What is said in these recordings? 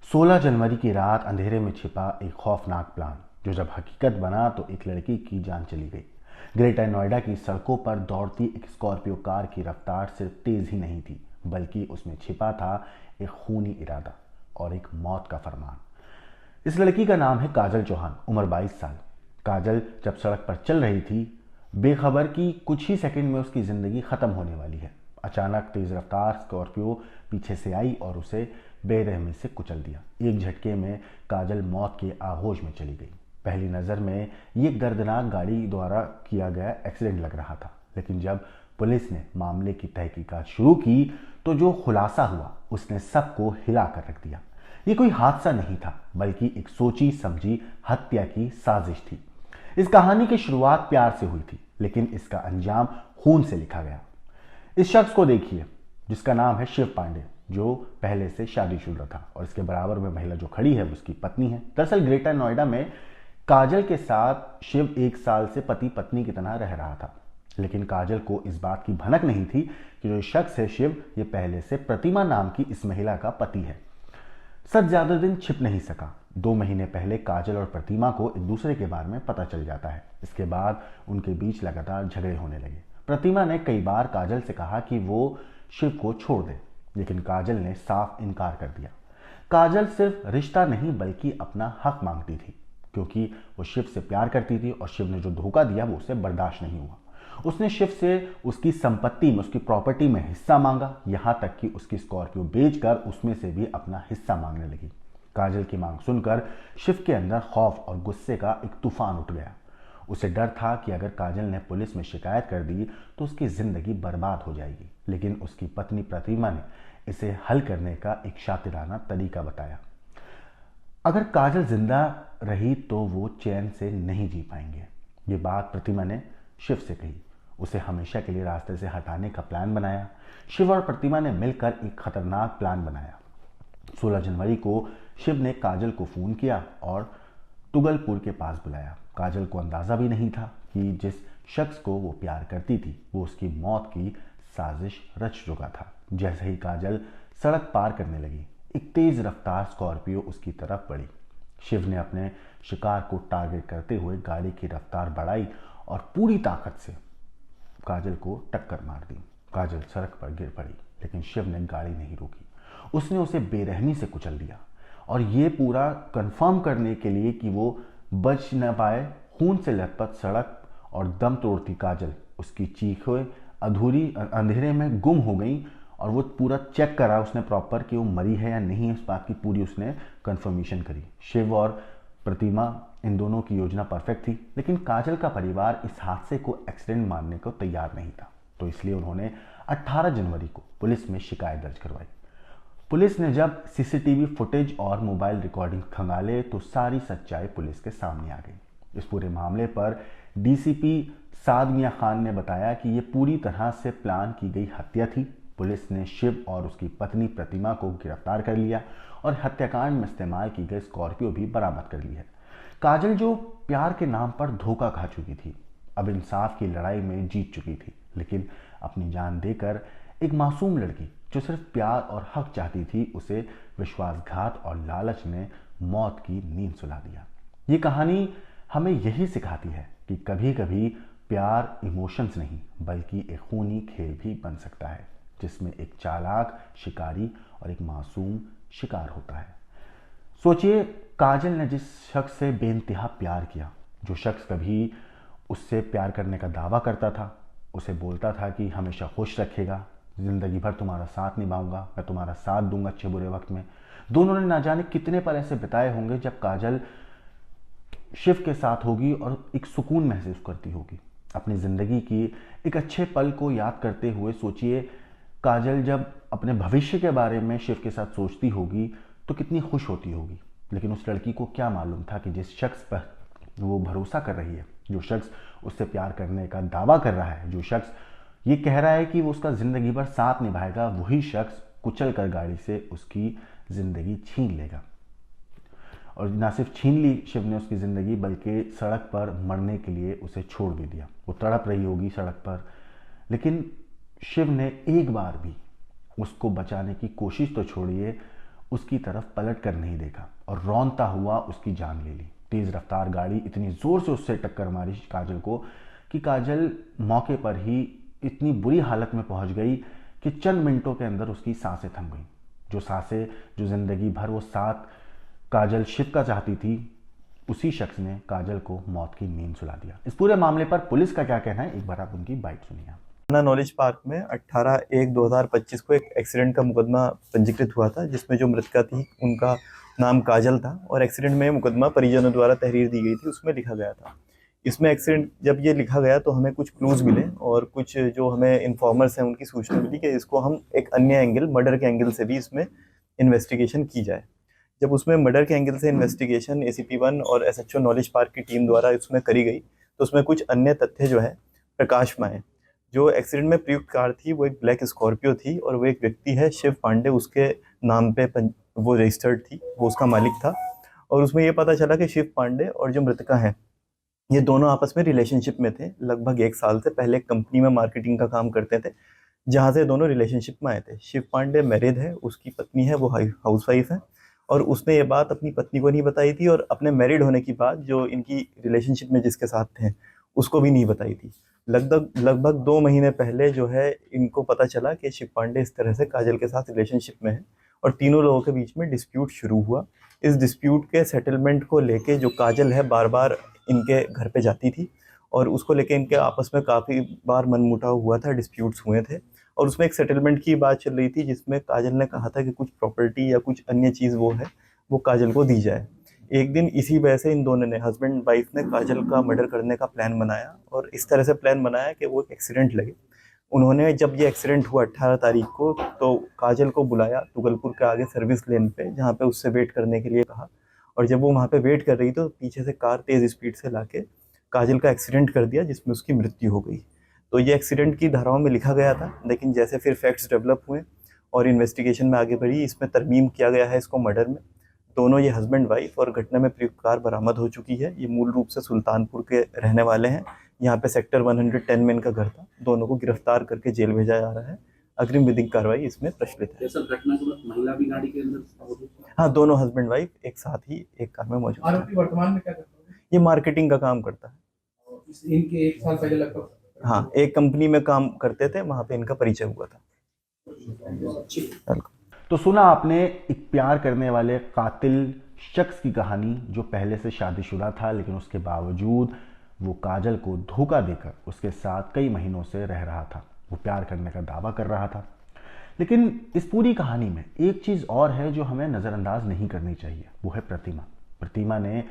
16 जनवरी की रात अंधेरे में छिपा एक खौफनाक प्लान जो जब हकीकत बना तो एक लड़की की जान चली गई। ग्रेटर नोएडा की सड़कों पर दौड़ती एक स्कॉर्पियो कार की रफ्तार सिर्फ तेज ही नहीं थी, बल्कि उसमें छिपा था एक खूनी इरादा और एक मौत का फरमान। इस लड़की का नाम है काजल चौहान, उम्र 22 साल। काजल जब सड़क पर चल रही थी, बेखबर कि कुछ ही सेकंड में उसकी जिंदगी खत्म होने वाली है। अचानक तेज रफ्तार स्कॉर्पियो पीछे से आई और उसे बेरहमी से कुचल दिया। एक झटके में काजल मौत के आगोश में चली गई। पहली नज़र में ये गर्दनाक गाड़ी द्वारा किया गया एक्सीडेंट लग रहा था, लेकिन जब पुलिस ने मामले की तहकीकात शुरू की तो जो खुलासा हुआ उसने सबको हिला कर रख दिया। ये कोई हादसा नहीं था, बल्कि एक सोची समझी हत्या की साजिश थी। इस कहानी की शुरुआत प्यार से हुई थी, लेकिन इसका अंजाम खून से लिखा गया। इस शख्स को देखिए जिसका नाम है शिव पांडे, जो पहले से शादीशुदा था और इसके बराबर में महिला जो खड़ी है उसकी पत्नी है। दरअसल ग्रेटर नोएडा में काजल के साथ शिव 1 साल से पति पत्नी की तरह रह रहा था, लेकिन काजल को इस बात की भनक नहीं थी कि जो शख्स है शिव, ये पहले से प्रतिमा नाम की इस महिला का पति है। सच ज्यादा दिन छिप नहीं सका। 2 महीने पहले काजल और प्रतिमा को एक दूसरे के बारे में पता चल जाता है। इसके बाद उनके बीच लगातार झगड़े होने लगे। प्रतिमा ने कई बार काजल से कहा कि वो शिव को छोड़ दे, लेकिन काजल ने साफ इनकार कर दिया। काजल सिर्फ रिश्ता नहीं बल्कि अपना हक मांगती थी, क्योंकि वो शिव से प्यार करती थी और शिव ने जो धोखा दिया वो उसे बर्दाश्त नहीं हुआ। उसने शिव से उसकी संपत्ति में, उसकी प्रॉपर्टी में हिस्सा मांगा, यहां तक कि उसकी स्कॉर्पियो बेचकर उसमें से भी अपना हिस्सा मांगने लगी। काजल की मांग सुनकर शिव के अंदर खौफ और गुस्से का एक तूफान उठ गया। उसे डर था कि अगर काजल ने पुलिस में शिकायत कर दी तो उसकी जिंदगी बर्बाद हो जाएगी, लेकिन उसकी पत्नी प्रतिमा ने इसे हल करने का एक शातिराना तरीका बताया। अगर काजल जिंदा रही तो वो चैन से नहीं जी पाएंगे। ये बात प्रतिमा ने शिव से कही। उसे हमेशा के लिए रास्ते से हटाने का प्लान बनाया। शिव और प्रतिमा ने मिलकर एक खतरनाक प्लान बनाया। 16 जनवरी को शिव ने काजल को फोन किया और तुगलपुर के पास बुलाया। काजल को अंदाजा भी नहीं था कि जिस शख्स को वो प्यार करती थी वो उसकी मौत की साजिश रच चुका था। जैसे ही काजल सड़क पार करने लगी, एक तेज रफ्तार स्कॉर्पियो उसकी तरफ बढ़ी। शिव ने अपने शिकार को टारगेट करते हुए गाड़ी की रफ्तार बढ़ाई और पूरी ताकत से काजल को टक्कर मार दी। काजल सड़क पर गिर पड़ी, लेकिन शिव ने गाड़ी नहीं रोकी। उसने उसे बेरहमी से कुचल दिया, और ये पूरा कंफर्म करने के लिए कि वो बच न पाए। खून से लथपथ सड़क और दम तोड़ती काजल, उसकी चीखें अधूरी अंधेरे में गुम हो गई, और वो पूरा चेक करा उसने प्रॉपर कि वो मरी है या नहीं, इस बात की पूरी उसने कंफर्मेशन करी। शिव और प्रतिमा, इन दोनों की योजना परफेक्ट थी, लेकिन काजल का परिवार इस हादसे को एक्सीडेंट मानने को तैयार नहीं था, तो इसलिए उन्होंने 18 जनवरी को पुलिस में शिकायत दर्ज करवाई। पुलिस ने जब सीसीटीवी फुटेज और मोबाइल रिकॉर्डिंग खंगाले तो सारी सच्चाई पुलिस के सामने आ गई। इस पूरे मामले पर डीसीपी साद मियां खान ने बताया कि यह पूरी तरह से प्लान की गई हत्या थी। पुलिस ने शिव और उसकी पत्नी प्रतिमा को गिरफ्तार कर लिया और हत्याकांड में इस्तेमाल की गई स्कॉर्पियो भी बरामद कर ली है। काजल, जो प्यार के नाम पर धोखा खा चुकी थी, अब इंसाफ की लड़ाई में जीत चुकी थी, लेकिन अपनी जान देकर एक मासूम लड़की जो सिर्फ प्यार और हक चाहती थी, उसे विश्वासघात और लालच ने मौत की नींद सुला दिया। ये कहानी हमें यही सिखाती है कि कभी कभी प्यार इमोशंस नहीं बल्कि एक खूनी खेल भी बन सकता है, जिसमें एक चालाक शिकारी और एक मासूम शिकार होता है। सोचिए, काजल ने जिस शख्स से बेइंतहा प्यार किया, जो शख्स कभी उससे प्यार करने का दावा करता था, उसे बोलता था कि हमेशा खुश रखेगा, जिंदगी भर तुम्हारा साथ निभाऊंगा, मैं तुम्हारा साथ दूंगा अच्छे बुरे वक्त में। दोनों ने ना जाने कितने पल ऐसे बिताए होंगे जब काजल शिव के साथ होगी और एक सुकून महसूस करती होगी। अपनी जिंदगी की एक अच्छे पल को याद करते हुए सोचिए, काजल जब अपने भविष्य के बारे में शिव के साथ सोचती होगी तो कितनी खुश होती होगी। लेकिन उस लड़की को क्या मालूम था कि जिस शख्स पर वो भरोसा कर रही है, जो शख्स उससे प्यार करने का दावा कर रहा है, जो शख्स ये कह रहा है कि वो उसका जिंदगी भर साथ निभाएगा, वही शख्स कुचल कर गाड़ी से उसकी जिंदगी छीन लेगा। और ना सिर्फ छीन ली शिव ने उसकी जिंदगी, बल्कि सड़क पर मरने के लिए उसे छोड़ भी दिया। वो तड़प रही होगी सड़क पर, लेकिन शिव ने एक बार भी उसको बचाने की कोशिश तो छोड़िए, उसकी तरफ पलट कर नहीं देखा और रौंदता हुआ उसकी जान ले ली। तेज रफ्तार गाड़ी इतनी जोर से उससे टक्कर मारी काजल को कि काजल मौके पर ही इतनी बुरी हालत में पहुंच गई कि चंद मिनटों के अंदर उसकी सांसें थम गईं। जो सांसें जो जिंदगी भर वो साथ काजल शिव का चाहती थी, उसी शख्स ने काजल को मौत की नींद सुला दिया। इस पूरे मामले पर पुलिस का क्या कहना है, एक बार आप उनकी बाइट सुनिए। नॉलेज पार्क में 18/1/2025 को एक एक्सीडेंट का मुकदमा पंजीकृत हुआ था, जिसमें जो मृतका थी उनका नाम काजल था और एक्सीडेंट में मुकदमा परिजनों द्वारा तहरीर दी गई थी, उसमें लिखा गया था। इसमें एक्सीडेंट जब ये लिखा गया तो हमें कुछ क्लूज मिले और कुछ जो हमें इन्फॉर्मर्स हैं उनकी सूचना मिली कि इसको हम एक अन्य एंगल, मर्डर के एंगल से भी इसमें इन्वेस्टिगेशन की जाए। जब उसमें मर्डर के एंगल से इन्वेस्टिगेशन ACP-1 और SHO नॉलेज पार्क की टीम द्वारा उसमें करी गई तो उसमें कुछ अन्य तथ्य जो है प्रकाश में आए। जो एक्सीडेंट में प्रयुक्त कार थी वो एक ब्लैक स्कॉर्पियो थी और वो एक व्यक्ति है शिव पांडे, उसके नाम पे वो रजिस्टर्ड थी, वो उसका मालिक था। और उसमें ये पता चला कि शिव पांडे और जो मृतका है ये दोनों आपस में रिलेशनशिप में थे। लगभग 1 साल से पहले एक कंपनी में मार्केटिंग का काम करते थे, जहाँ से दोनों रिलेशनशिप में आए थे। शिव पांडे मैरिड है, उसकी पत्नी है वो हाउसवाइफ है और उसने ये बात अपनी पत्नी को नहीं बताई थी और अपने मैरिड होने की बात जो इनकी रिलेशनशिप में जिसके साथ थे उसको भी नहीं बताई थी। लगभग 2 महीने पहले जो है इनको पता चला कि शिव पांडे इस तरह से काजल के साथ रिलेशनशिप में है और तीनों लोगों के बीच में डिस्प्यूट शुरू हुआ। इस डिस्प्यूट के सेटलमेंट को लेके जो काजल है बार बार इनके घर पे जाती थी और उसको लेके इनके आपस में काफ़ी बार मनमुटाव हुआ था, डिस्प्यूट्स हुए थे और उसमें एक सेटलमेंट की बात चल रही थी जिसमें काजल ने कहा था कि कुछ प्रॉपर्टी या कुछ अन्य चीज़ वो काजल को दी जाए। एक दिन इसी वजह से इन दोनों ने, हस्बैंड वाइफ ने, काजल का मर्डर करने का प्लान बनाया और इस तरह से प्लान बनाया कि वो एक एक्सीडेंट लगे। उन्होंने जब ये एक्सीडेंट हुआ 18 तारीख को तो काजल को बुलाया तुगलपुर के आगे सर्विस लेन पे, जहाँ पे उससे वेट करने के लिए कहा और जब वो वहाँ पे वेट कर रही तो पीछे से कार तेज़ स्पीड से लाके काजल का एक्सीडेंट कर दिया जिसमें उसकी मृत्यु हो गई। तो ये एक्सीडेंट की धाराओं में लिखा गया था, लेकिन जैसे फिर फैक्ट्स डेवलप हुए और इन्वेस्टिगेशन में आगे बढ़ी, इसमें तरमीम किया गया है इसको मर्डर में। दोनों ये हस्बैंड वाइफ और घटना में प्रयुक्त कार बरामद हो चुकी है। ये मूल रूप से सुल्तानपुर के रहने वाले हैं। यहाँ पे सेक्टर 110 में इनका घर था। दोनों को गिरफ्तार करके जेल भेजा जा रहा है। अग्रिम विधिक कार्रवाई इसमें प्रचलित है। घटना के बाद महिला भी गाड़ी के अंदर? हाँ, दोनों हस्बैंड वाइफ एक साथ ही एक कार में मौजूद है। आरोपी वर्तमान में क्या करता है? ये मार्केटिंग का काम करता है। इनके 1 साल पहले लगभग, हाँ, एक कंपनी में काम करते थे, वहाँ पे इनका परिचय हुआ था। तो सुना आपने एक प्यार करने वाले कातिल शख्स की कहानी, जो पहले से शादीशुदा था लेकिन उसके बावजूद वो काजल को धोखा देकर उसके साथ कई महीनों से रह रहा था। वो प्यार करने का दावा कर रहा था। लेकिन इस पूरी कहानी में एक चीज़ और है जो हमें नज़रअंदाज नहीं करनी चाहिए, वो है प्रतिमा। प्रतिमा ने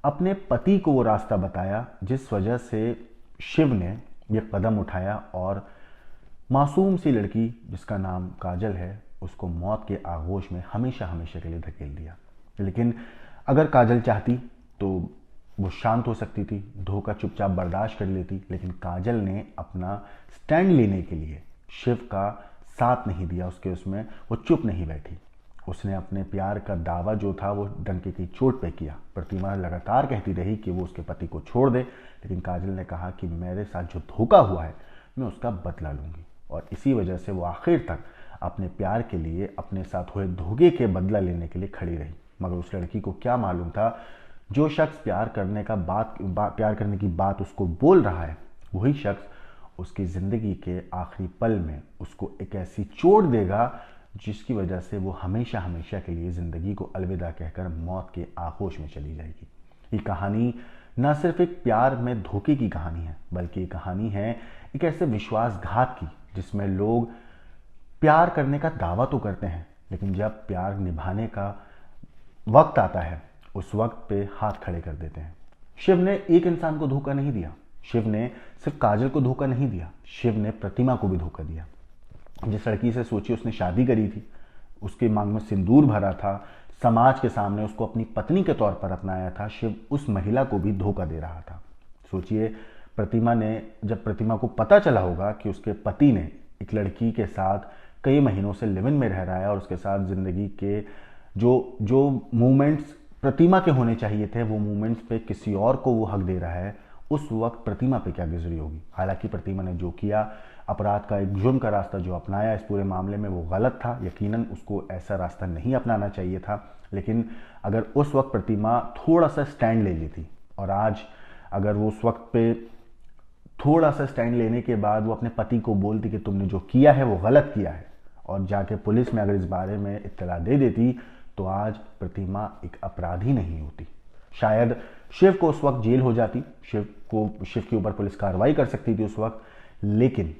अपने पति को वो रास्ता बताया जिस वजह से शिव ने ये कदम उठाया और मासूम सी लड़की जिसका नाम काजल है उसको मौत के आगोश में हमेशा हमेशा के लिए धकेल दिया। लेकिन अगर काजल चाहती तो वो शांत हो सकती थी, धोखा चुपचाप बर्दाश्त कर लेती, लेकिन काजल ने अपना स्टैंड लेने के लिए शिव का साथ नहीं दिया उसमें वो चुप नहीं बैठी। उसने अपने प्यार का दावा जो था वो डंके की चोट पे किया। प्रतिमा लगातार कहती रही कि वो उसके पति को छोड़ दे, लेकिन काजल ने कहा कि मेरे साथ जो धोखा हुआ है मैं उसका बदला लूँगी और इसी वजह से वो आखिर तक अपने प्यार के लिए, अपने साथ हुए धोखे के बदला लेने के लिए खड़ी रही। मगर उस लड़की को क्या मालूम था, जो शख्स प्यार करने की बात उसको बोल रहा है वही शख्स उसकी ज़िंदगी के आखिरी पल में उसको एक ऐसी चोट देगा जिसकी वजह से वो हमेशा हमेशा के लिए ज़िंदगी को अलविदा कहकर मौत के आगोश में चली जाएगी। ये कहानी न सिर्फ एक प्यार में धोखे की कहानी है, बल्कि ये कहानी है एक ऐसे विश्वासघात की जिसमें लोग प्यार करने का दावा तो करते हैं, लेकिन जब प्यार निभाने का वक्त आता है उस वक्त पे हाथ खड़े कर देते हैं। शिव ने एक इंसान को धोखा नहीं दिया, शिव ने सिर्फ काजल को धोखा नहीं दिया, शिव ने प्रतिमा को भी धोखा दिया। जिस लड़की से सोची उसने शादी करी थी, उसके मांग में सिंदूर भरा था, समाज के सामने उसको अपनी पत्नी के तौर पर अपनाया था, शिव उस महिला को भी धोखा दे रहा था। सोचिए, जब प्रतिमा को पता चला होगा कि उसके पति ने एक लड़की के साथ कई महीनों से लिव इन में रह रहा है और उसके साथ ज़िंदगी के जो मूवमेंट्स प्रतिमा के होने चाहिए थे वो मूवमेंट्स पे किसी और को वो हक दे रहा है, उस वक्त प्रतिमा पे क्या गुजरी होगी। हालांकि प्रतिमा ने जो किया अपराध का एक जुर्म का रास्ता जो अपनाया इस पूरे मामले में वो गलत था। यकीनन उसको ऐसा रास्ता नहीं अपनाना चाहिए था। लेकिन अगर उस वक्त प्रतिमा थोड़ा सा स्टैंड ले ली थी और आज अगर वो उस वक्त पे थोड़ा सा स्टैंड लेने के बाद वो अपने पति को बोलती कि तुमने जो किया है वो गलत किया है और जाके पुलिस में अगर इस बारे में इत्तला दे देती तो आज प्रतिमा एक अपराधी नहीं होती। शायद शिव को उस वक्त जेल हो जाती, शिव के ऊपर पुलिस कार्रवाई कर सकती थी उस वक्त, लेकिन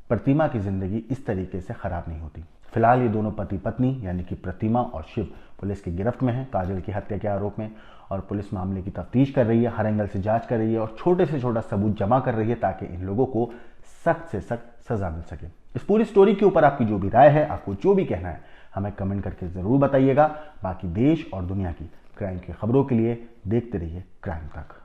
प्रतिमा की जिंदगी इस तरीके से खराब नहीं होती। फिलहाल ये दोनों पति पत्नी यानी कि प्रतिमा और शिव पुलिस की गिरफ्त में हैं काजल की हत्या के आरोप में और पुलिस मामले की तफ्तीश कर रही है, हर एंगल से जांच कर रही है और छोटे से छोटा सबूत जमा कर रही है ताकि इन लोगों को सख्त से सख्त सजा मिल सके। इस पूरी स्टोरी के ऊपर आपकी जो भी राय है, आपको जो भी कहना है, हमें कमेंट करके जरूर बताइएगा। बाकी देश और दुनिया की क्राइम की खबरों के लिए देखते रहिए क्राइम तक।